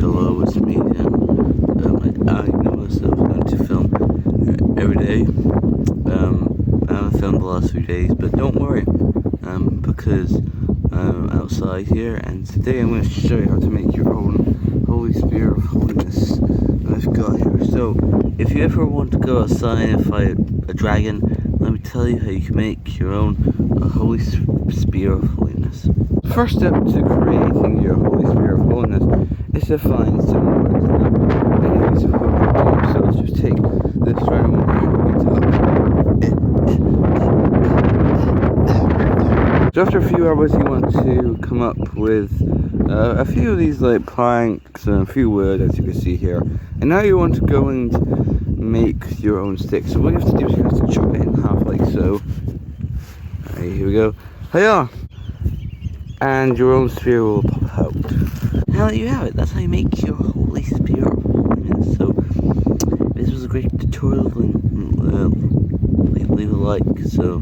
hello, it's me again. I know I was going to film every day. I haven't filmed the last few days, but don't worry, because I'm outside here, and today I'm going to show you how to make your own Holy Spirit of Holiness that I've got here. So, if you ever want to go outside and fight a dragon, let me tell you how you can make your own Holy Spirit of Holiness. First step to creating your Holy Spirit of Holiness is to find some words. Any of these are appropriate. So let's just take this random one here. So after a few hours, you want to come up with a few of these like planks and a few words, as you can see here. And now you want to go and make your own stick. So what you have to do is you have to chop it in half like so. Alright, here we go. Hiya! And your own sphere will pop out. Now that you have it, that's how you make your Holy Spirit of Holiness. So, this was a great tutorial, and leave a like, so